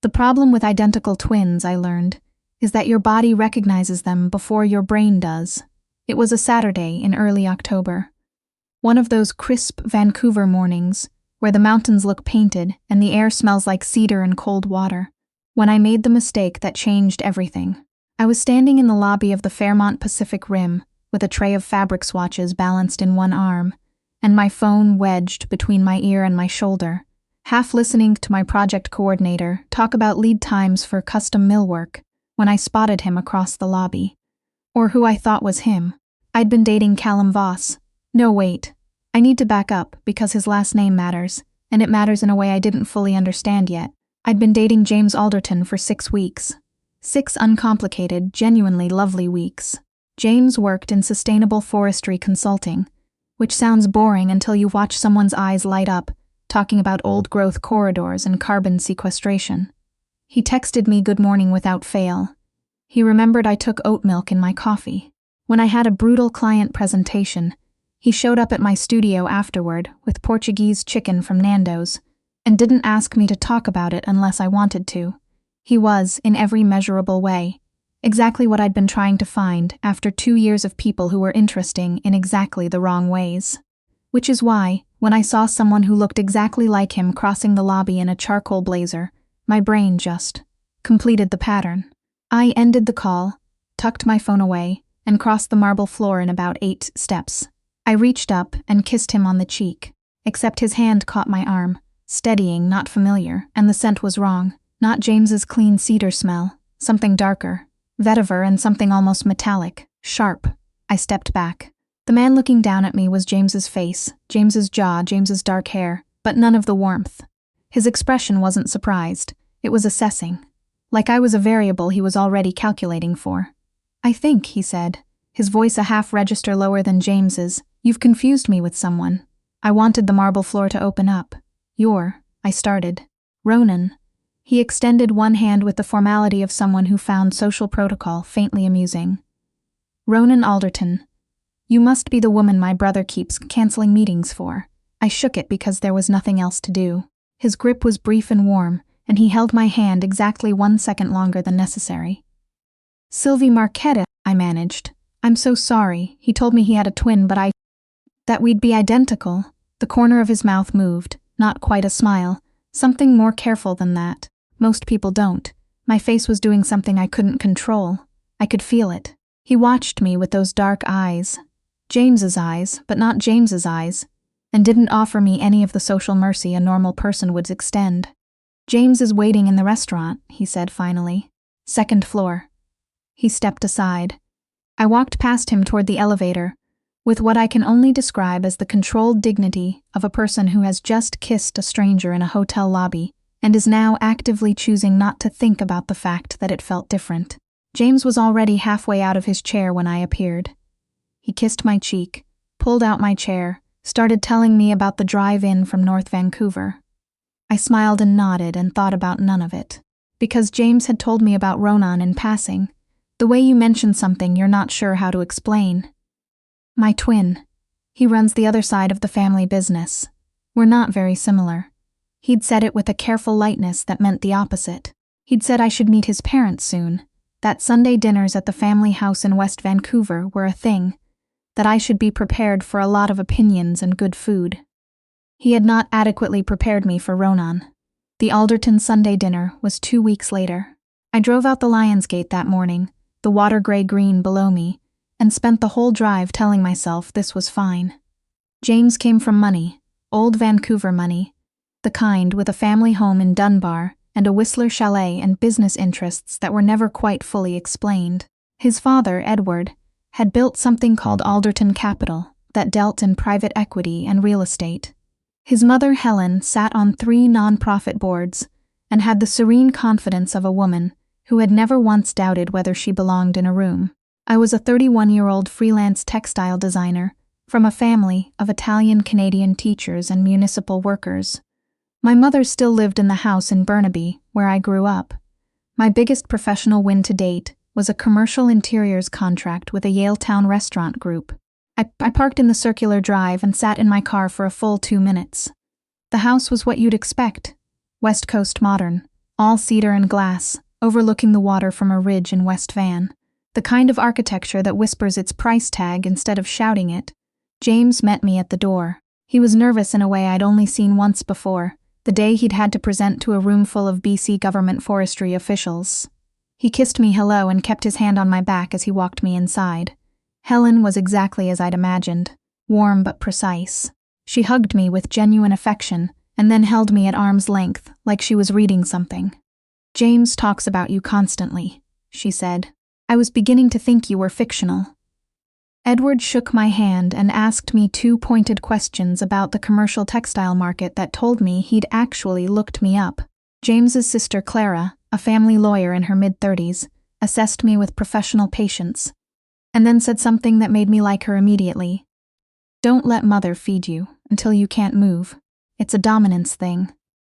The problem with identical twins, I learned, is that your body recognizes them before your brain does. It was a Saturday in early October. One of those crisp Vancouver mornings where the mountains look painted and the air smells like cedar and cold water, when I made the mistake that changed everything. I was standing in the lobby of the Fairmont Pacific Rim with a tray of fabric swatches balanced in one arm, and my phone wedged between my ear and my shoulder, half listening to my project coordinator talk about lead times for custom millwork, when I spotted him across the lobby. Or who I thought was him. I'd been dating Callum Voss. No, wait. I need to back up because his last name matters, and it matters in a way I didn't fully understand yet. I'd been dating James Alderton for 6 weeks. 6 uncomplicated, genuinely lovely weeks. James worked in sustainable forestry consulting, which sounds boring until you watch someone's eyes light up, talking about old-growth corridors and carbon sequestration. He texted me good morning without fail. He remembered I took oat milk in my coffee. When I had a brutal client presentation, he showed up at my studio afterward with Portuguese chicken from Nando's and didn't ask me to talk about it unless I wanted to. He was, in every measurable way, exactly what I'd been trying to find after 2 years of people who were interesting in exactly the wrong ways. Which is why, when I saw someone who looked exactly like him crossing the lobby in a charcoal blazer, my brain just completed the pattern. I ended the call, tucked my phone away, and crossed the marble floor in about 8 steps. I reached up and kissed him on the cheek, except his hand caught my arm, steadying, not familiar, and the scent was wrong. Not James's clean cedar smell, something darker, vetiver and something almost metallic, sharp. I stepped back. The man looking down at me was James's face, James's jaw, James's dark hair, but none of the warmth. His expression wasn't surprised, it was assessing. Like I was a variable he was already calculating for. I think, he said, his voice a half register lower than James's, you've confused me with someone. I wanted the marble floor to open up. I started. Ronan. He extended one hand with the formality of someone who found social protocol faintly amusing. Ronan Alderton. You must be the woman my brother keeps canceling meetings for. I shook it because there was nothing else to do. His grip was brief and warm, and he held my hand exactly 1 second longer than necessary. Sylvie Marquette, I managed. I'm so sorry. He told me he had a twin, but that we'd be identical. The corner of his mouth moved, not quite a smile, something more careful than that. Most people don't. My face was doing something I couldn't control. I could feel it. He watched me with those dark eyes. James's eyes, but not James's eyes, and didn't offer me any of the social mercy a normal person would extend. James is waiting in the restaurant, he said finally. 2nd floor. He stepped aside. I walked past him toward the elevator, with what I can only describe as the controlled dignity of a person who has just kissed a stranger in a hotel lobby and is now actively choosing not to think about the fact that it felt different. James was already halfway out of his chair when I appeared. He kissed my cheek, pulled out my chair, started telling me about the drive-in from North Vancouver. I smiled and nodded and thought about none of it, because James had told me about Ronan in passing, the way you mention something you're not sure how to explain. My twin. He runs the other side of the family business. We're not very similar. He'd said it with a careful lightness that meant the opposite. He'd said I should meet his parents soon, that Sunday dinners at the family house in West Vancouver were a thing, that I should be prepared for a lot of opinions and good food. He had not adequately prepared me for Ronan. The Alderton Sunday dinner was 2 weeks later. I drove out the Lions Gate that morning, the water gray-green below me, and spent the whole drive telling myself this was fine. James came from money, old Vancouver money, the kind with a family home in Dunbar and a Whistler chalet and business interests that were never quite fully explained. His father, Edward, had built something called Alderton Capital that dealt in private equity and real estate. His mother, Helen, sat on 3 nonprofit boards and had the serene confidence of a woman who had never once doubted whether she belonged in a room. I was a 31-year-old freelance textile designer from a family of Italian-Canadian teachers and municipal workers. My mother still lived in the house in Burnaby, where I grew up. My biggest professional win to date was a commercial interiors contract with a Yaletown restaurant group. I parked in the circular drive and sat in my car for a full 2 minutes. The house was what you'd expect. West Coast modern, all cedar and glass, overlooking the water from a ridge in West Van. The kind of architecture that whispers its price tag instead of shouting it. James met me at the door. He was nervous in a way I'd only seen once before, the day he'd had to present to a room full of BC government forestry officials. He kissed me hello and kept his hand on my back as he walked me inside. Helen was exactly as I'd imagined, warm but precise. She hugged me with genuine affection and then held me at arm's length, like she was reading something. "James talks about you constantly," she said. "I was beginning to think you were fictional." Edward shook my hand and asked me 2 pointed questions about the commercial textile market that told me he'd actually looked me up. James's sister Clara, a family lawyer in her mid-30s, assessed me with professional patience, and then said something that made me like her immediately. "Don't let mother feed you until you can't move. It's a dominance thing."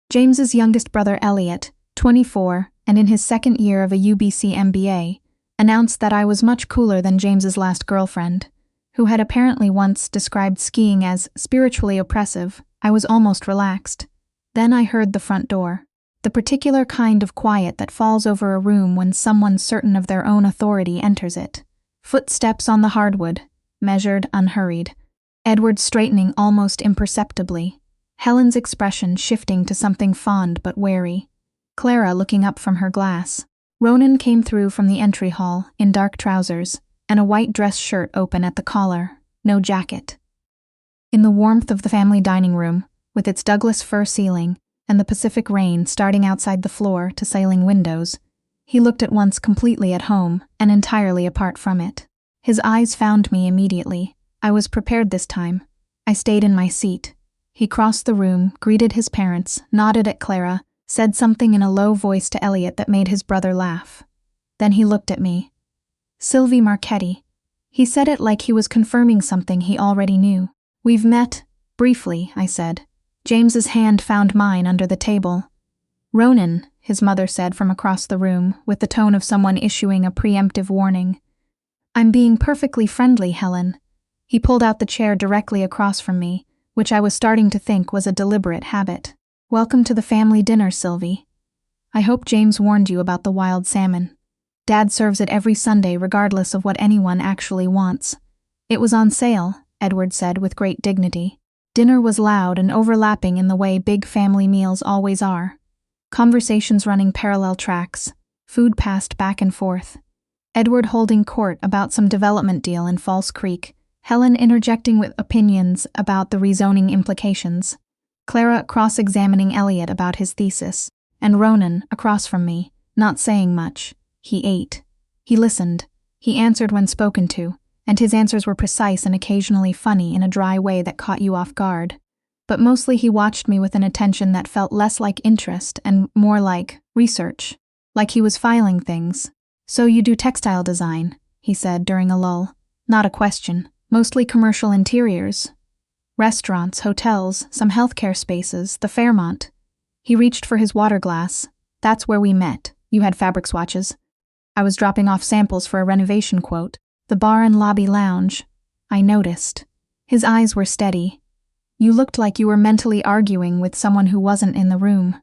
James's youngest brother Elliot, 24, and in his second year of a UBC MBA, announced that I was much cooler than James's last girlfriend, who had apparently once described skiing as spiritually oppressive. I was almost relaxed. Then I heard the front door, the particular kind of quiet that falls over a room when someone certain of their own authority enters it. Footsteps on the hardwood, measured, unhurried. Edward straightening almost imperceptibly. Helen's expression shifting to something fond but wary. Clara looking up from her glass. Ronan came through from the entry hall in dark trousers and a white dress shirt open at the collar, no jacket. In the warmth of the family dining room, with its Douglas fir ceiling and the Pacific rain starting outside the floor to sailing windows, he looked at once completely at home and entirely apart from it. His eyes found me immediately. I was prepared this time. I stayed in my seat. He crossed the room, greeted his parents, nodded at Clara, said something in a low voice to Elliot that made his brother laugh. Then he looked at me. "Sylvie Marchetti." He said it like he was confirming something he already knew. "We've met, briefly," I said. James's hand found mine under the table. "Ronan," his mother said from across the room, with the tone of someone issuing a preemptive warning. "I'm being perfectly friendly, Helen." He pulled out the chair directly across from me, which I was starting to think was a deliberate habit. "Welcome to the family dinner, Sylvie. I hope James warned you about the wild salmon. Dad serves it every Sunday regardless of what anyone actually wants." "It was on sale," Edward said with great dignity. Dinner was loud and overlapping in the way big family meals always are. Conversations running parallel tracks, food passed back and forth. Edward holding court about some development deal in False Creek, Helen interjecting with opinions about the rezoning implications. Clara cross-examining Elliot about his thesis, and Ronan, across from me, not saying much. He ate. He listened. He answered when spoken to, and his answers were precise and occasionally funny in a dry way that caught you off guard. But mostly he watched me with an attention that felt less like interest and more like research, like he was filing things. "So you do textile design," he said during a lull. Not a question. Mostly commercial interiors. Restaurants, hotels, some healthcare spaces, the Fairmont. He reached for his water glass. "That's where we met. You had fabric swatches. I was dropping off samples for a renovation quote. The bar and lobby lounge." I noticed. His eyes were steady. "You looked like you were mentally arguing with someone who wasn't in the room."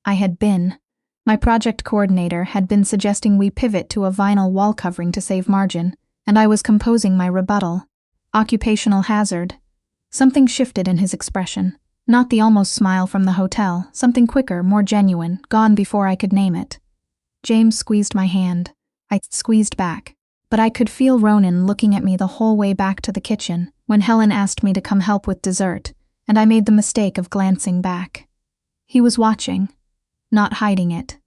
I had been. My project coordinator had been suggesting we pivot to a vinyl wall covering to save margin, and I was composing my rebuttal. Occupational hazard. Something shifted in his expression. Not the almost smile from the hotel, something quicker, more genuine, gone before I could name it. James squeezed my hand. I squeezed back. But I could feel Ronan looking at me the whole way back to the kitchen when Helen asked me to come help with dessert, and I made the mistake of glancing back. He was watching, not hiding it.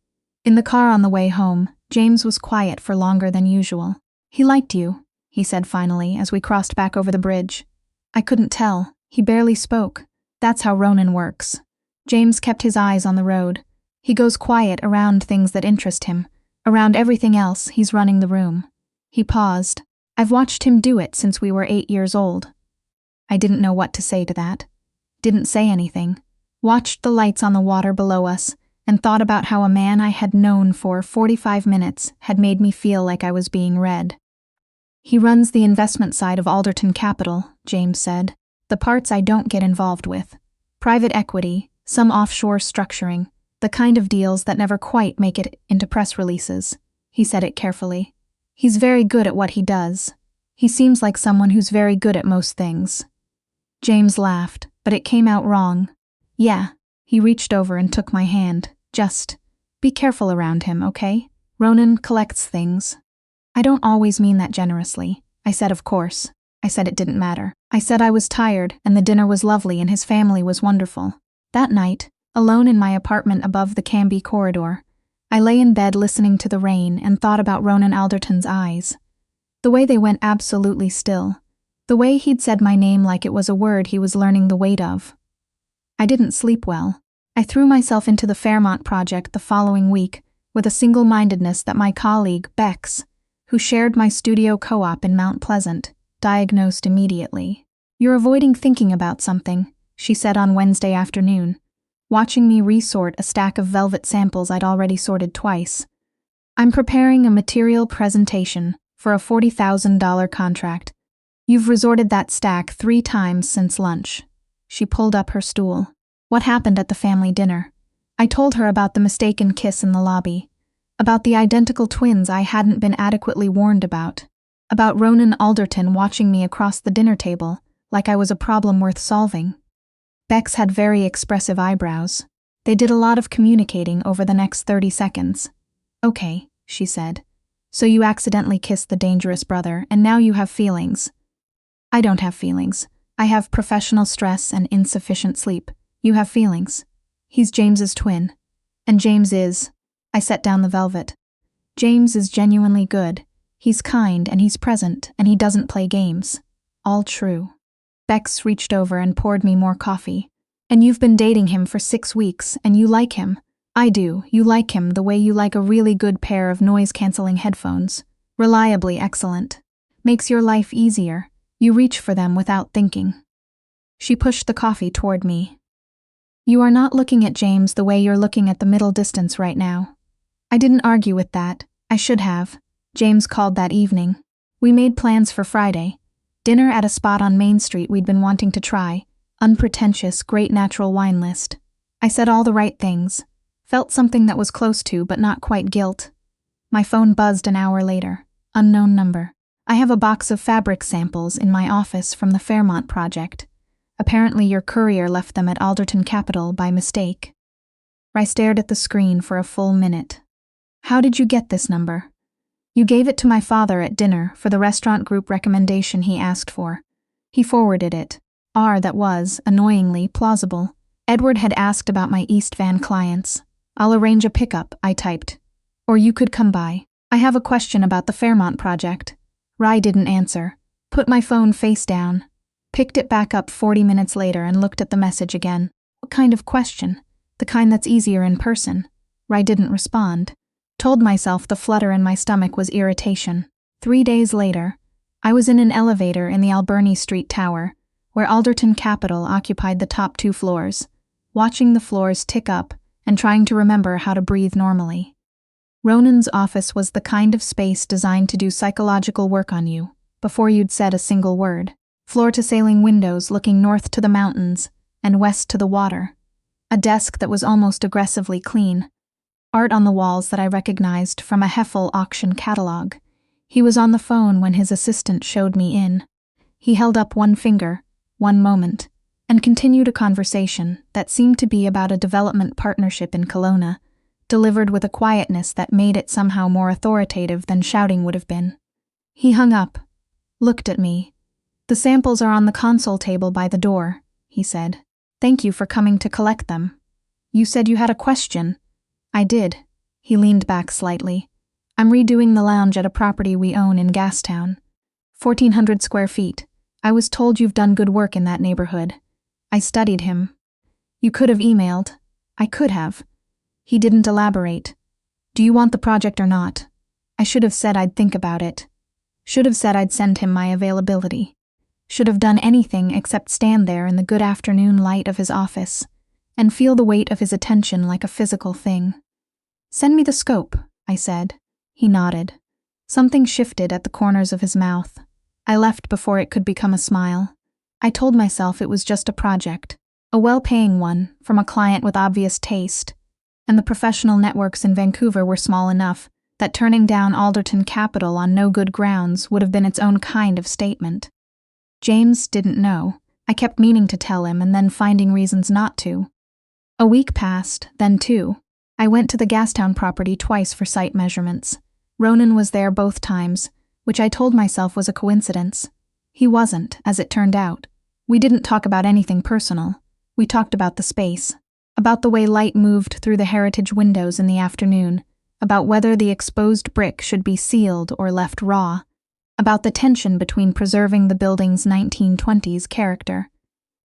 In the car on the way home, James was quiet for longer than usual. "He liked you," he said finally as we crossed back over the bridge. I couldn't tell. He barely spoke. That's how Ronan works. James kept his eyes on the road. He goes quiet around things that interest him. Around everything else, he's running the room. He paused. "I've watched him do it since we were 8 years old." I didn't know what to say to that. Didn't say anything. Watched the lights on the water below us and thought about how a man I had known for 45 minutes had made me feel like I was being read. "He runs the investment side of Alderton Capital," James said. "The parts I don't get involved with. Private equity, some offshore structuring. The kind of deals that never quite make it into press releases. He said it carefully. He's very good at what he does. He seems like someone who's very good at most things. James laughed, but it came out wrong. Yeah. He reached over and took my hand. Just be careful around him, okay? Ronan collects things. I don't always mean that generously. I said of course. I said it didn't matter. I said I was tired and the dinner was lovely and his family was wonderful. That night, alone in my apartment above the Canby corridor, I lay in bed listening to the rain and thought about Ronan Alderton's eyes. The way they went absolutely still. The way he'd said my name like it was a word he was learning the weight of. I didn't sleep well. I threw myself into the Fairmont project the following week with a single-mindedness that my colleague, Bex, who shared my studio co-op in Mount Pleasant, diagnosed immediately. You're avoiding thinking about something, she said on Wednesday afternoon, watching me resort a stack of velvet samples I'd already sorted twice. I'm preparing a material presentation for a $40,000 contract. You've resorted that stack 3 times since lunch. She pulled up her stool. What happened at the family dinner? I told her about the mistaken kiss in the lobby, about the identical twins I hadn't been adequately warned about Ronan Alderton watching me across the dinner table like I was a problem worth solving. Bex had very expressive eyebrows. They did a lot of communicating over the next 30 seconds. Okay, she said. So you accidentally kissed the dangerous brother, and now you have feelings. I don't have feelings. I have professional stress and insufficient sleep. You have feelings. He's James's twin. And James is... I set down the velvet. James is genuinely good. He's kind and he's present and he doesn't play games. All true. Bex reached over and poured me more coffee. And you've been dating him for 6 weeks and you like him. I do. You like him the way you like a really good pair of noise-canceling headphones. Reliably excellent. Makes your life easier. You reach for them without thinking. She pushed the coffee toward me. You are not looking at James the way you're looking at the middle distance right now. I didn't argue with that. I should have. James called that evening. We made plans for Friday. Dinner at a spot on Main Street we'd been wanting to try. Unpretentious, great natural wine list. I said all the right things. Felt something that was close to, but not quite guilt. My phone buzzed an hour later. Unknown number. I have a box of fabric samples in my office from the Fairmont project. Apparently your courier left them at Alderton Capital by mistake. I stared at the screen for a full minute. How did you get this number? You gave it to my father at dinner for the restaurant group recommendation he asked for. He forwarded it. That was, annoyingly, plausible. Edward had asked about my East Van clients. I'll arrange a pickup, I typed. Or you could come by. I have a question about the Fairmont project. Rye didn't answer. Put my phone face down. Picked it back up 40 minutes later and looked at the message again. What kind of question? The kind that's easier in person. Rye didn't respond. Told myself the flutter in my stomach was irritation. 3 days later, I was in an elevator in the Alberni Street Tower, where Alderton Capital occupied the top 2 floors, watching the floors tick up and trying to remember how to breathe normally. Ronan's office was the kind of space designed to do psychological work on you, before you'd said a single word. Floor-to-ceiling windows looking north to the mountains and west to the water. A desk that was almost aggressively clean. Art on the walls that I recognized from a Heffel auction catalog. He was on the phone when his assistant showed me in. He held up one finger, one moment, and continued a conversation that seemed to be about a development partnership in Kelowna, delivered with a quietness that made it somehow more authoritative than shouting would have been. He hung up, looked at me. The samples are on the console table by the door, he said. Thank you for coming to collect them. You said you had a question. I did. He leaned back slightly. I'm redoing the lounge at a property we own in Gastown. 1,400 square feet. I was told you've done good work in that neighborhood. I studied him. You could have emailed. I could have. He didn't elaborate. Do you want the project or not? I should have said I'd think about it. Should have said I'd send him my availability. Should have done anything except stand there in the good afternoon light of his office and feel the weight of his attention like a physical thing. Send me the scope, I said. He nodded. Something shifted at the corners of his mouth. I left before it could become a smile. I told myself it was just a project, a well-paying one from a client with obvious taste, and the professional networks in Vancouver were small enough that turning down Alderton Capital on no good grounds would have been its own kind of statement. James didn't know. I kept meaning to tell him and then finding reasons not to. A week passed, then 2. I went to the Gastown property twice for site measurements. Ronan was there both times, which I told myself was a coincidence. He wasn't, as it turned out. We didn't talk about anything personal. We talked about the space, about the way light moved through the heritage windows in the afternoon, about whether the exposed brick should be sealed or left raw, about the tension between preserving the building's 1920s character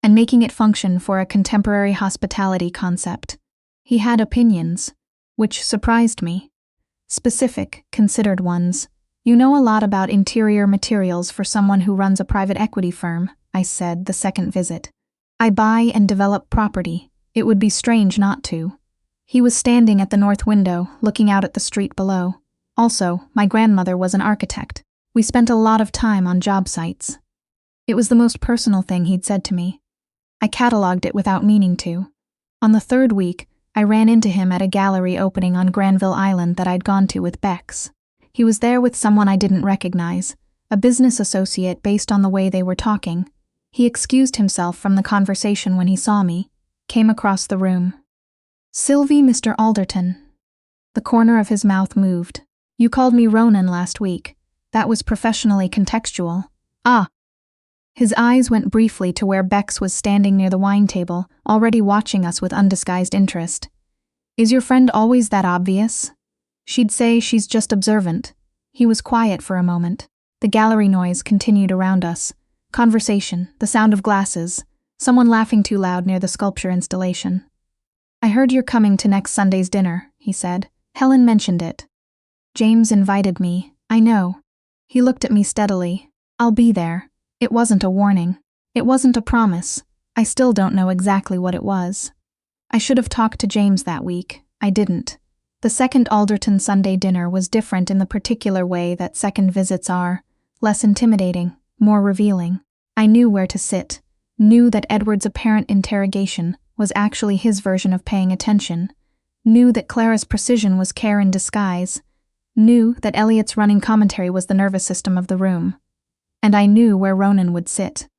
and making it function for a contemporary hospitality concept. He had opinions, which surprised me. Specific, considered ones. "You know a lot about interior materials for someone who runs a private equity firm," I said the second visit. "I buy and develop property. It would be strange not to." He was standing at the north window, looking out at the street below. Also, my grandmother was an architect. We spent a lot of time on job sites. It was the most personal thing he'd said to me. I catalogued it without meaning to. On the 3rd week, I ran into him at a gallery opening on Granville Island that I'd gone to with Bex. He was there with someone I didn't recognize, a business associate based on the way they were talking. He excused himself from the conversation when he saw me, came across the room. "Sylvie, Mr. Alderton." The corner of his mouth moved. "You called me Ronan last week. That was professionally contextual." "Ah." His eyes went briefly to where Bex was standing near the wine table, already watching us with undisguised interest. "Is your friend always that obvious?" "She'd say she's just observant." He was quiet for a moment. The gallery noise continued around us. Conversation, the sound of glasses, someone laughing too loud near the sculpture installation. "I heard you're coming to next Sunday's dinner," he said. "Helen mentioned it." "James invited me, I know." He looked at me steadily. "I'll be there." It wasn't a warning. It wasn't a promise. I still don't know exactly what it was. I should have talked to James that week. I didn't. The second Alderton Sunday dinner was different in the particular way that second visits are, less intimidating, more revealing. I knew where to sit, knew that Edward's apparent interrogation was actually his version of paying attention, knew that Clara's precision was care in disguise, knew that Elliot's running commentary was the nervous system of the room. And I knew where Ronan would sit.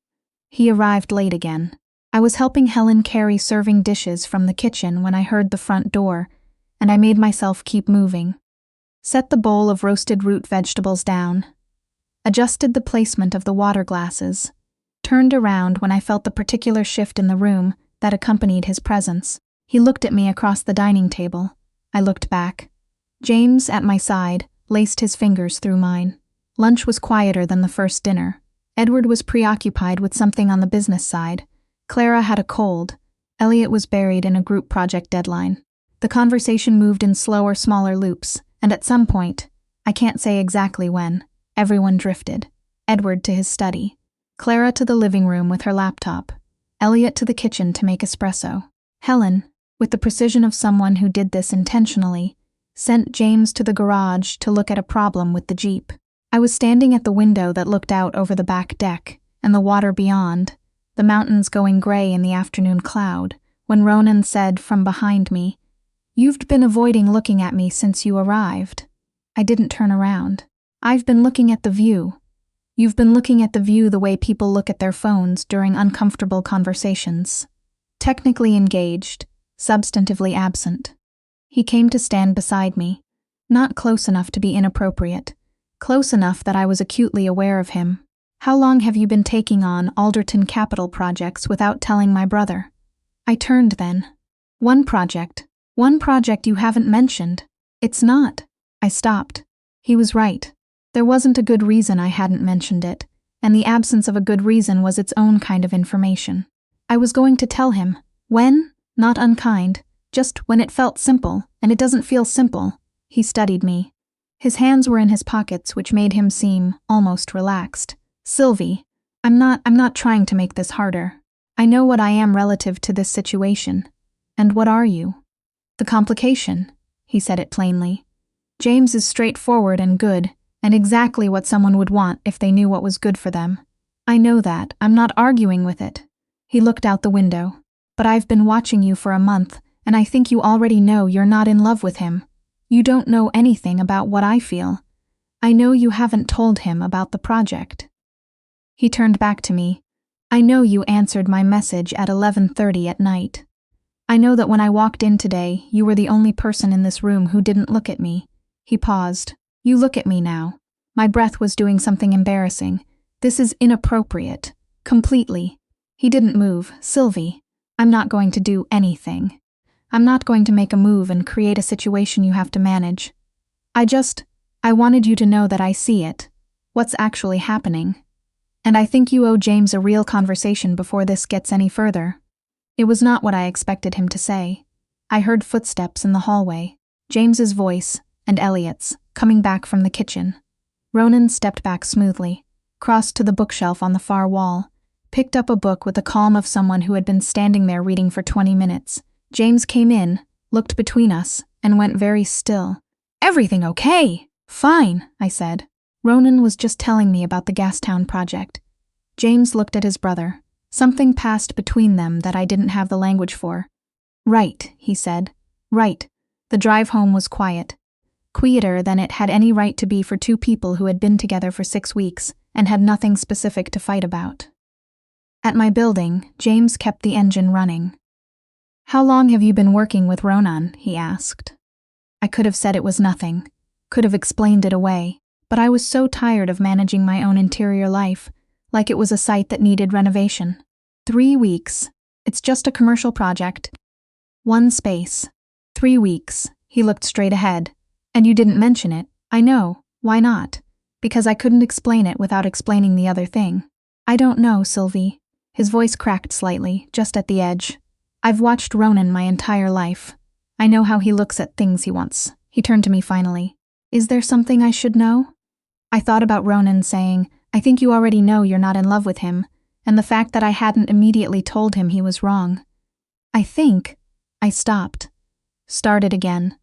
He arrived late again. I was helping Helen carry serving dishes from the kitchen when I heard the front door, and I made myself keep moving. Set the bowl of roasted root vegetables down. Adjusted the placement of the water glasses. Turned around when I felt the particular shift in the room that accompanied his presence. He looked at me across the dining table. I looked back. James, at my side, laced his fingers through mine. Lunch was quieter than the first dinner. Edward was preoccupied with something on the business side. Clara had a cold. Elliot was buried in a group project deadline. The conversation moved in slower, smaller loops, and at some point, I can't say exactly when, everyone drifted. Edward to his study. Clara to the living room with her laptop. Elliot to the kitchen to make espresso. Helen, with the precision of someone who did this intentionally, sent James to the garage to look at a problem with the Jeep. I was standing at the window that looked out over the back deck and the water beyond, the mountains going gray in the afternoon cloud, when Ronan said from behind me, "You've been avoiding looking at me since you arrived." I didn't turn around. "I've been looking at the view." "You've been looking at the view the way people look at their phones during uncomfortable conversations. Technically engaged, substantively absent." He came to stand beside me, not close enough to be inappropriate, close enough that I was acutely aware of him. "How long have you been taking on Alderton Capital projects without telling my brother?" I turned then. One project you haven't mentioned." "It's not." I stopped. He was right. There wasn't a good reason I hadn't mentioned it, and the absence of a good reason was its own kind of information. I was going to tell him. When? Not unkind. Just when it felt simple, and it doesn't feel simple. He studied me. His hands were in his pockets, which made him seem almost relaxed. "Sylvie, I'm not trying to make this harder. I know what I am relative to this situation. And what are you?" "The complication," he said it plainly. "James is straightforward and good, and exactly what someone would want if they knew what was good for them. I know that. I'm not arguing with it." He looked out the window. "But I've been watching you for a month, and I think you already know you're not in love with him. You don't know anything about what I feel. I know you haven't told him about the project." He turned back to me. "I know you answered my message at 11:30 at night. I know that when I walked in today, you were the only person in this room who didn't look at me." He paused. "You look at me now." My breath was doing something embarrassing. "This is inappropriate. Completely." He didn't move. "Sylvie, I'm not going to do anything. I'm not going to make a move and create a situation you have to manage. I wanted you to know that I see it. What's actually happening. And I think you owe James a real conversation before this gets any further." It was not what I expected him to say. I heard footsteps in the hallway, James's voice and Elliot's, coming back from the kitchen. Ronan stepped back smoothly, crossed to the bookshelf on the far wall, picked up a book with the calm of someone who had been standing there reading for 20 minutes. James came in, looked between us, and went very still. "Everything okay?" "Fine," I said. "Ronan was just telling me about the Gastown project." James looked at his brother. Something passed between them that I didn't have the language for. "Right," he said. "Right." The drive home was quiet. Quieter than it had any right to be for two people who had been together for 6 weeks and had nothing specific to fight about. At my building, James kept the engine running. "How long have you been working with Ronan?" he asked. I could have said it was nothing, could have explained it away, but I was so tired of managing my own interior life, like it was a site that needed renovation. 3 weeks. It's just a commercial project. One space. 3 weeks. He looked straight ahead. "And you didn't mention it." "I know. Why not?" "Because I couldn't explain it without explaining the other thing." "I don't know, Sylvie." His voice cracked slightly, just at the edge. "I've watched Ronan my entire life. I know how he looks at things he wants." He turned to me finally. "Is there something I should know?" I thought about Ronan saying, "I think you already know you're not in love with him," and the fact that I hadn't immediately told him he was wrong. I stopped. Started again.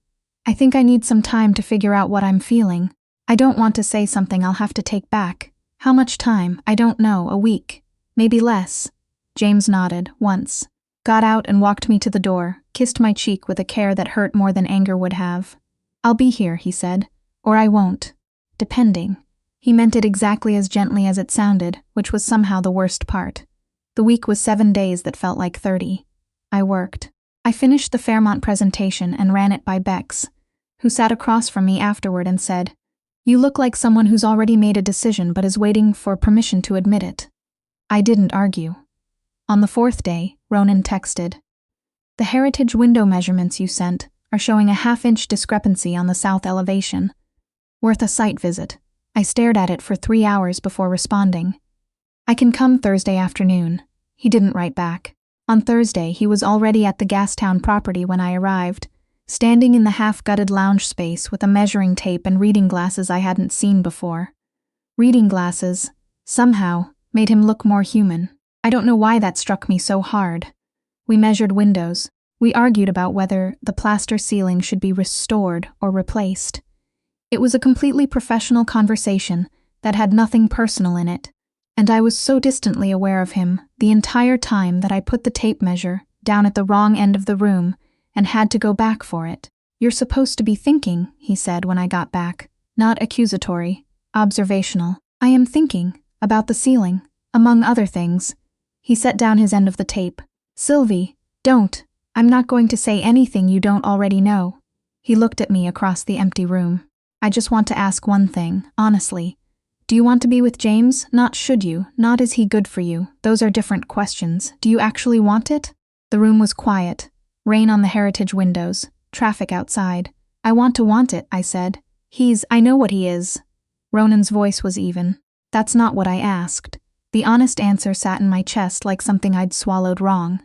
"I think I need some time to figure out what I'm feeling. I don't want to say something I'll have to take back. How much time? I don't know, a week. Maybe less." James nodded, once. Got out and walked me to the door, kissed my cheek with a care that hurt more than anger would have. "I'll be here," he said. "Or I won't. Depending." He meant it exactly as gently as it sounded, which was somehow the worst part. The week was 7 days that felt like 30. I worked. I finished the Fairmont presentation and ran it by Bex, who sat across from me afterward and said, "You look like someone who's already made a decision but is waiting for permission to admit it." I didn't argue. On the 4th day, Ronan texted, "The heritage window measurements you sent are showing a 1/2-inch discrepancy on the south elevation. Worth a site visit." I stared at it for 3 hours before responding. "I can come Thursday afternoon." He didn't write back. On Thursday, he was already at the Gastown property when I arrived, standing in the half-gutted lounge space with a measuring tape and reading glasses I hadn't seen before. Reading glasses, somehow, made him look more human. I don't know why that struck me so hard. We measured windows. We argued about whether the plaster ceiling should be restored or replaced. It was a completely professional conversation that had nothing personal in it, and I was so distantly aware of him the entire time that I put the tape measure down at the wrong end of the room and had to go back for it. "You're supposed to be thinking," he said when I got back. Not accusatory, observational. "I am thinking about the ceiling, among other things." He set down his end of the tape. "Sylvie, don't. I'm not going to say anything you don't already know." He looked at me across the empty room. "I just want to ask one thing, honestly. Do you want to be with James? Not should you, not is he good for you. Those are different questions. Do you actually want it?" The room was quiet. Rain on the heritage windows. Traffic outside. "I want it," I said. I know what he is." Ronan's voice was even. "That's not what I asked." The honest answer sat in my chest like something I'd swallowed wrong.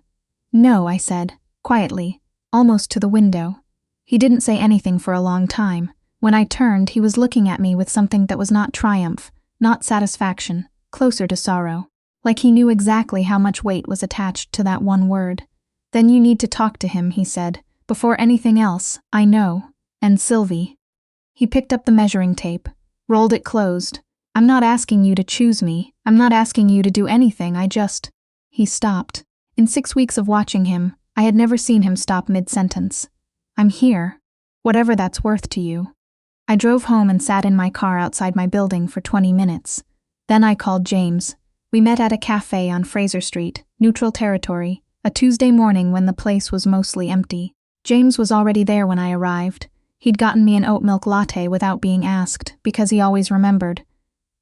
"No," I said, quietly, almost to the window. He didn't say anything for a long time. When I turned, he was looking at me with something that was not triumph, not satisfaction, closer to sorrow. Like he knew exactly how much weight was attached to that one word. "Then you need to talk to him," he said. "Before anything else, I know. And Sylvie." He picked up the measuring tape, rolled it closed. "I'm not asking you to choose me. I'm not asking you to do anything, He stopped. In 6 weeks of watching him, I had never seen him stop mid-sentence. I'm here, whatever that's worth to you. I drove home and sat in my car outside my building for 20 minutes. Then I called James. We met at a cafe on Fraser Street, neutral territory, a Tuesday morning when the place was mostly empty. James was already there when I arrived. He'd gotten me an oat milk latte without being asked, because he always remembered.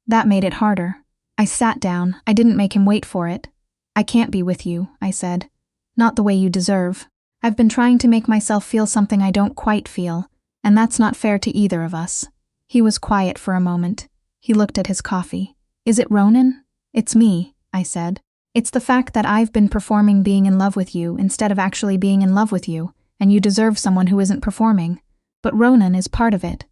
That made it harder. I sat down. I didn't make him wait for it. I can't be with you, I said. Not the way you deserve. I've been trying to make myself feel something I don't quite feel, and that's not fair to either of us. He was quiet for a moment. He looked at his coffee. Is it Ronan? It's me, I said. It's the fact that I've been performing being in love with you instead of actually being in love with you, and you deserve someone who isn't performing. But Ronan is part of it.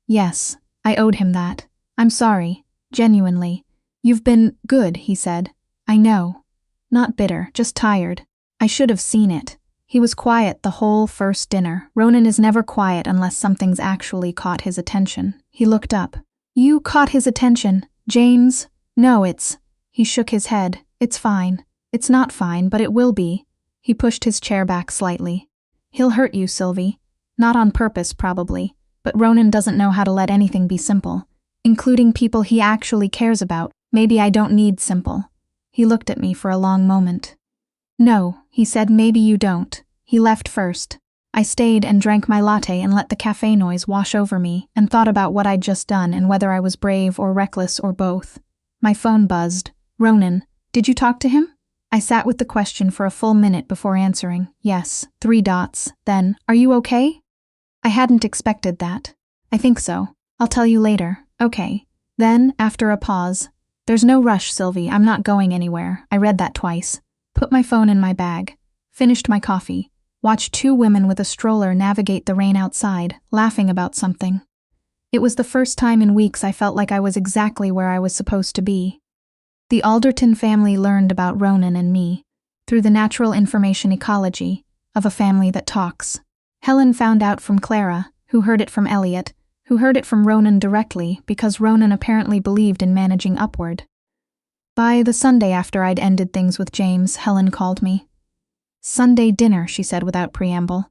Yes, I owed him that. I'm sorry, genuinely. You've been good, he said. I know. Not bitter, just tired. I should have seen it. He was quiet the whole first dinner. Ronan is never quiet unless something's actually caught his attention. He looked up. You caught his attention, James? No, He shook his head. It's fine. It's not fine, but it will be. He pushed his chair back slightly. He'll hurt you, Sylvie. Not on purpose, probably. But Ronan doesn't know how to let anything be simple, including people he actually cares about. Maybe I don't need simple. He looked at me for a long moment. No, he said, maybe you don't. He left first. I stayed and drank my latte and let the cafe noise wash over me and thought about what I'd just done and whether I was brave or reckless or both. My phone buzzed. Ronan, did you talk to him? I sat with the question for a full minute before answering. Yes, 3 dots. Then, are you okay? I hadn't expected that. I think so. I'll tell you later. Okay. Then, after a pause, there's no rush, Sylvie. I'm not going anywhere. I read that twice. Put my phone in my bag. Finished my coffee. Watched 2 women with a stroller navigate the rain outside, laughing about something. It was the first time in weeks I felt like I was exactly where I was supposed to be. The Alderton family learned about Ronan and me through the natural information ecology of a family that talks. Helen found out from Clara, who heard it from Elliot, who heard it from Ronan directly because Ronan apparently believed in managing upward. By the Sunday after I'd ended things with James, Helen called me. Sunday dinner, she said without preamble.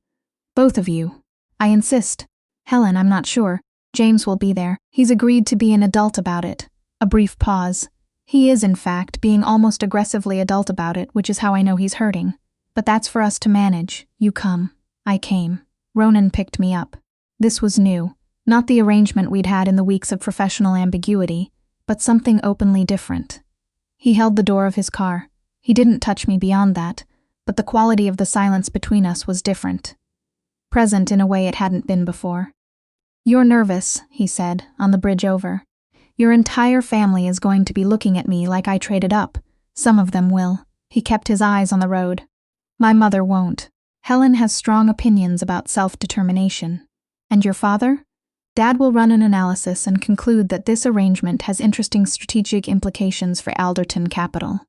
Both of you. I insist. Helen, I'm not sure. James will be there. He's agreed to be an adult about it. A brief pause. He is, in fact, being almost aggressively adult about it, which is how I know he's hurting. But that's for us to manage. You come. I came. Ronan picked me up. This was new. Not the arrangement we'd had in the weeks of professional ambiguity, but something openly different. He held the door of his car. He didn't touch me beyond that, but the quality of the silence between us was different. Present in a way it hadn't been before. You're nervous, he said, on the bridge over. Your entire family is going to be looking at me like I traded up. Some of them will. He kept his eyes on the road. My mother won't. Helen has strong opinions about self-determination. And your father? Dad will run an analysis and conclude that this arrangement has interesting strategic implications for Alderton Capital.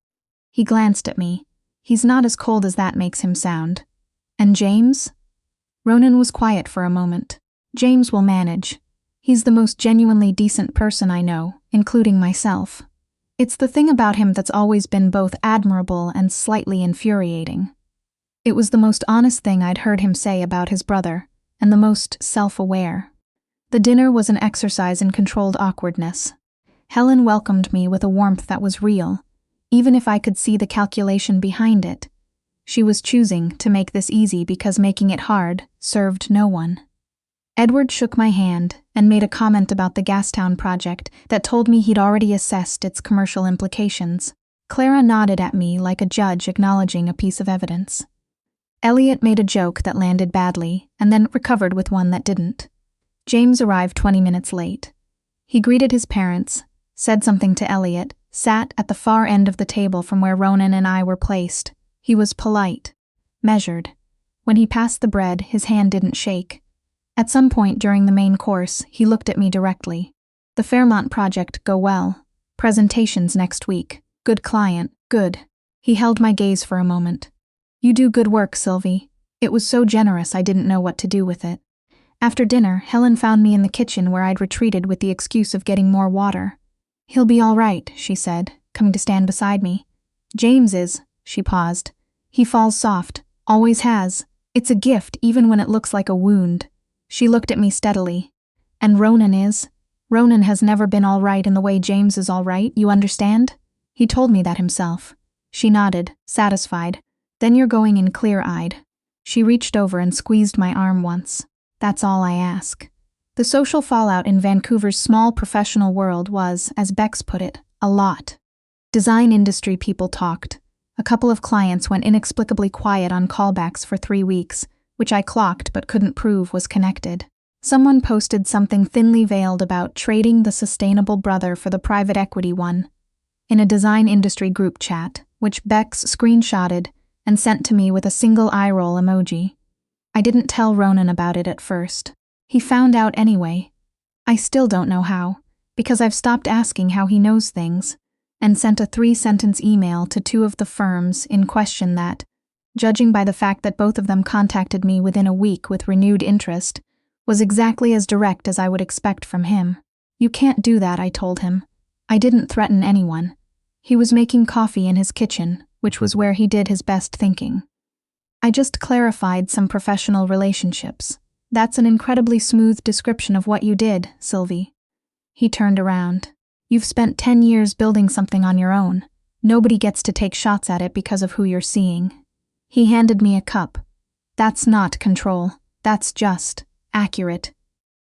He glanced at me. He's not as cold as that makes him sound. And James? Ronan was quiet for a moment. James will manage. He's the most genuinely decent person I know, including myself. It's the thing about him that's always been both admirable and slightly infuriating. It was the most honest thing I'd heard him say about his brother, and the most self-aware. The dinner was an exercise in controlled awkwardness. Helen welcomed me with a warmth that was real, even if I could see the calculation behind it. She was choosing to make this easy because making it hard served no one. Edward shook my hand and made a comment about the Gastown project that told me he'd already assessed its commercial implications. Clara nodded at me like a judge acknowledging a piece of evidence. Elliot made a joke that landed badly and then recovered with one that didn't. James arrived 20 minutes late. He greeted his parents, said something to Elliot, sat at the far end of the table from where Ronan and I were placed. He was polite, measured. When he passed the bread, his hand didn't shake. At some point during the main course, he looked at me directly. The Fairmont project go well. Presentations next week. Good client. Good. He held my gaze for a moment. You do good work, Sylvie. It was so generous I didn't know what to do with it. After dinner, Helen found me in the kitchen where I'd retreated with the excuse of getting more water. He'll be all right, she said, coming to stand beside me. James is, she paused. He falls soft. Always has. It's a gift even when it looks like a wound. She looked at me steadily. And Ronan is? Ronan has never been all right in the way James is all right, you understand? He told me that himself. She nodded, satisfied. Then you're going in clear-eyed. She reached over and squeezed my arm once. That's all I ask. The social fallout in Vancouver's small professional world was, as Bex put it, a lot. Design industry people talked. A couple of clients went inexplicably quiet on callbacks for 3 weeks, which I clocked but couldn't prove was connected. Someone posted something thinly veiled about trading the sustainable brother for the private equity one in a design industry group chat, which Bex screenshotted and sent to me with a single eye roll emoji. I didn't tell Ronan about it at first. He found out anyway. I still don't know how, because I've stopped asking how he knows things, and sent a 3-sentence email to 2 of the firms in question that, judging by the fact that both of them contacted me within a week with renewed interest, was exactly as direct as I would expect from him. You can't do that, I told him. I didn't threaten anyone. He was making coffee in his kitchen, which was where he did his best thinking. I just clarified some professional relationships. That's an incredibly smooth description of what you did, Sylvie. He turned around. You've spent 10 years building something on your own. Nobody gets to take shots at it because of who you're seeing. He handed me a cup. That's not control. That's just accurate.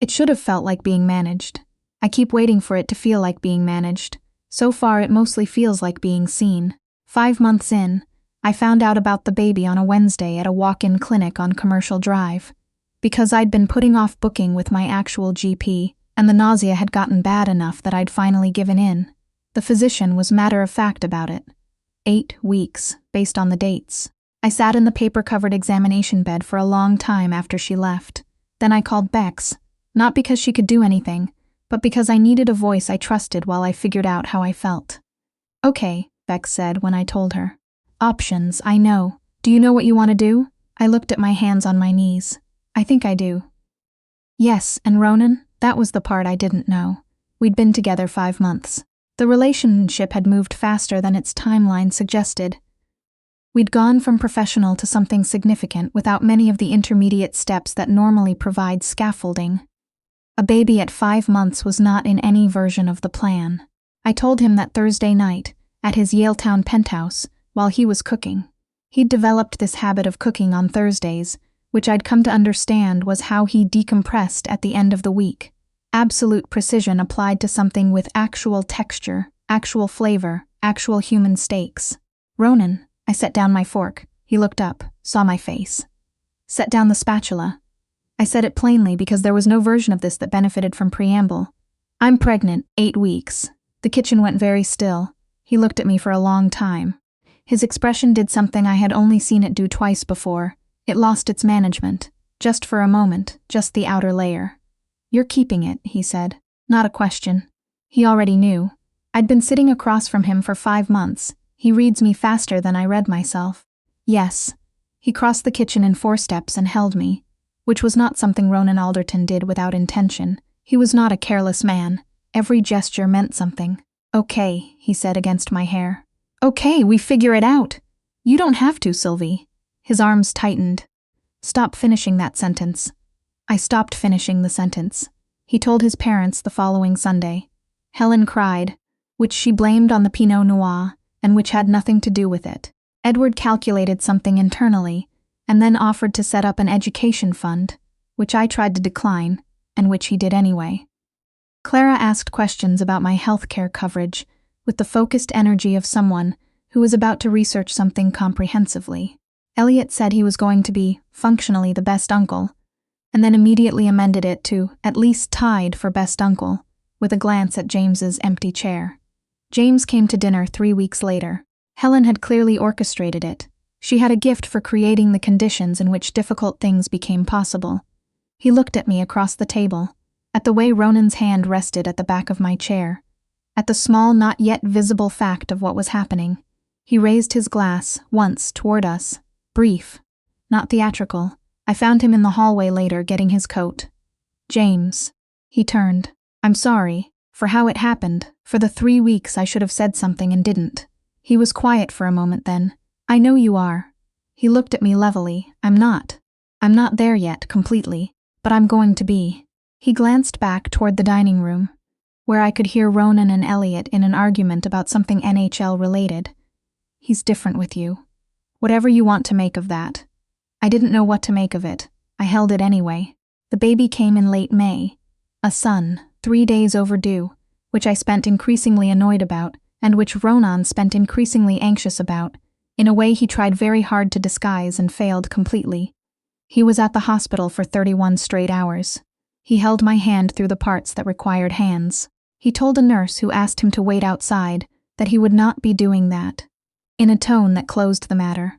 It should have felt like being managed. I keep waiting for it to feel like being managed. So far, it mostly feels like being seen. 5 months in, I found out about the baby on a Wednesday at a walk-in clinic on Commercial Drive. Because I'd been putting off booking with my actual GP, and the nausea had gotten bad enough that I'd finally given in. The physician was matter-of-fact about it. 8 weeks, based on the dates. I sat in the paper-covered examination bed for a long time after she left. Then I called Bex, not because she could do anything, but because I needed a voice I trusted while I figured out how I felt. Okay, Bex said when I told her. Options, I know. Do you know what you want to do? I looked at my hands on my knees. I think I do. Yes, and Ronan? That was the part I didn't know. We'd been together 5 months. The relationship had moved faster than its timeline suggested. We'd gone from professional to something significant without many of the intermediate steps that normally provide scaffolding. A baby at 5 months was not in any version of the plan. I told him that Thursday night, at his Yaletown penthouse, while he was cooking. He'd developed this habit of cooking on Thursdays, which I'd come to understand was how he decompressed at the end of the week. Absolute precision applied to something with actual texture, actual flavor, actual human stakes. Ronan, I set down my fork. He looked up, saw my face. Set down the spatula. I said it plainly because there was no version of this that benefited from preamble. I'm pregnant, 8 weeks. The kitchen went very still. He looked at me for a long time. His expression did something I had only seen it do twice before. It lost its management. Just for a moment, just the outer layer. You're keeping it, he said. Not a question. He already knew. I'd been sitting across from him for 5 months. He reads me faster than I read myself. Yes. He crossed the kitchen in 4 steps and held me, which was not something Ronan Alderton did without intention. He was not a careless man. Every gesture meant something. Okay, he said against my hair. Okay, we figure it out. You don't have to, Sylvie. His arms tightened. Stop finishing that sentence. I stopped finishing the sentence. He told his parents the following Sunday. Helen cried, which she blamed on the Pinot Noir, and which had nothing to do with it. Edward calculated something internally, and then offered to set up an education fund, which I tried to decline, and which he did anyway. Clara asked questions about my healthcare coverage, with the focused energy of someone who was about to research something comprehensively. Elliot said he was going to be, functionally, the best uncle, and then immediately amended it to at least tied for best uncle, with a glance at James's empty chair. James came to dinner 3 weeks later. Helen had clearly orchestrated it. She had a gift for creating the conditions in which difficult things became possible. He looked at me across the table, at the way Ronan's hand rested at the back of my chair, at the small, not yet visible fact of what was happening. He raised his glass, once, toward us. Brief, not theatrical. I found him in the hallway later getting his coat. James. He turned. I'm sorry, for how it happened. For the 3 weeks I should have said something and didn't. He was quiet for a moment then. I know you are. He looked at me levelly. I'm not there yet, completely, but I'm going to be. He glanced back toward the dining room, where I could hear Ronan and Elliot in an argument about something NHL related. He's different with you. Whatever you want to make of that. I didn't know what to make of it. I held it anyway. The baby came in late May. A son, 3 days overdue, which I spent increasingly annoyed about, and which Ronan spent increasingly anxious about, in a way he tried very hard to disguise and failed completely. He was at the hospital for 31 straight hours. He held my hand through the parts that required hands. He told a nurse who asked him to wait outside that he would not be doing that, in a tone that closed the matter.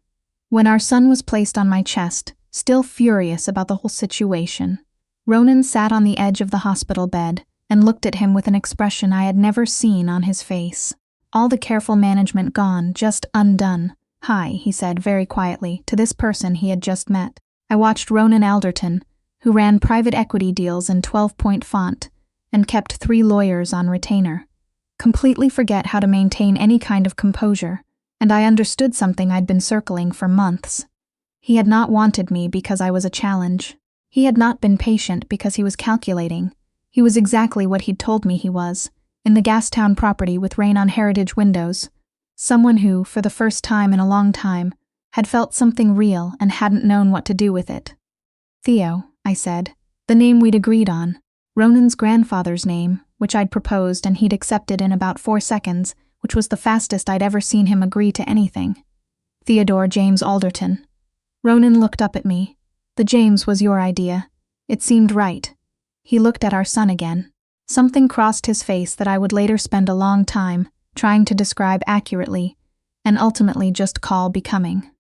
When our son was placed on my chest, still furious about the whole situation, Ronan sat on the edge of the hospital bed and looked at him with an expression I had never seen on his face. All the careful management gone, just undone. "Hi," he said very quietly, to this person he had just met. I watched Ronan Alderton, who ran private equity deals in 12-point font and kept 3 lawyers on retainer, completely forget how to maintain any kind of composure, and I understood something I'd been circling for months. He had not wanted me because I was a challenge. He had not been patient because he was calculating. He was exactly what he'd told me he was, in the Gastown property with rain on heritage windows. Someone who, for the first time in a long time, had felt something real and hadn't known what to do with it. "Theo," I said, the name we'd agreed on, Ronan's grandfather's name, which I'd proposed and he'd accepted in about 4 seconds, which was the fastest I'd ever seen him agree to anything. "Theodore James Alderton." Ronan looked up at me. "The James was your idea. It seemed right." He looked at our son again. Something crossed his face that I would later spend a long time trying to describe accurately, and ultimately just call becoming.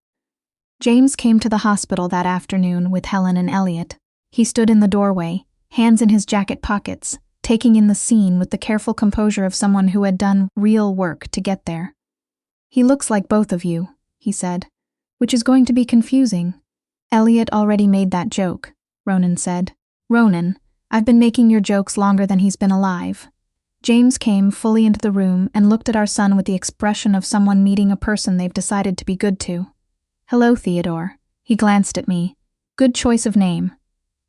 James came to the hospital that afternoon with Helen and Elliot. He stood in the doorway, hands in his jacket pockets, taking in the scene with the careful composure of someone who had done real work to get there. "He looks like both of you," he said, "which is going to be confusing." "Elliot already made that joke," Ronan said. "Ronan, I've been making your jokes longer than he's been alive." James came fully into the room and looked at our son with the expression of someone meeting a person they've decided to be good to. "Hello, Theodore." He glanced at me. "Good choice of name."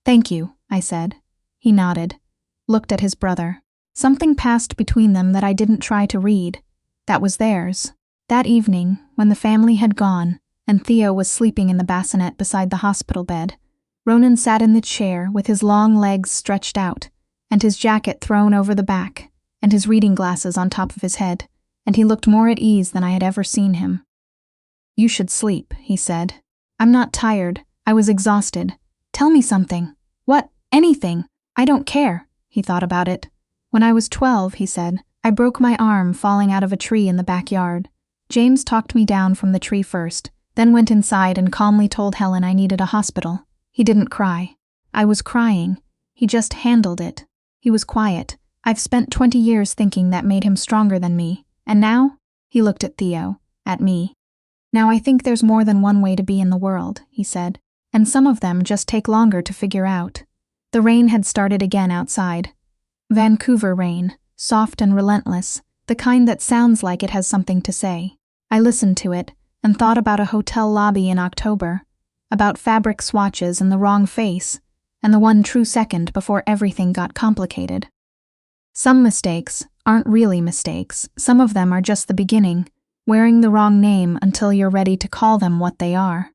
"Thank you," I said. He nodded, looked at his brother. Something passed between them that I didn't try to read. That was theirs. That evening, when the family had gone, and Theo was sleeping in the bassinet beside the hospital bed, Ronan sat in the chair with his long legs stretched out, and his jacket thrown over the back, and his reading glasses on top of his head, and he looked more at ease than I had ever seen him. "You should sleep," he said. "I'm not tired. I was exhausted. Tell me something. What? Anything. I don't care." He thought about it. "When I was 12, he said, I broke my arm falling out of a tree in the backyard. James talked me down from the tree first, then went inside and calmly told Helen I needed a hospital. He didn't cry. I was crying. He just handled it. He was quiet. I've spent 20 years thinking that made him stronger than me. And now?" He looked at Theo, at me. "Now I think there's more than one way to be in the world," he said, "and some of them just take longer to figure out." The rain had started again outside. Vancouver rain, soft and relentless, the kind that sounds like it has something to say. I listened to it and thought about a hotel lobby in October, about fabric swatches and the wrong face, and the one true second before everything got complicated. Some mistakes aren't really mistakes. Some of them are just the beginning, wearing the wrong name until you're ready to call them what they are.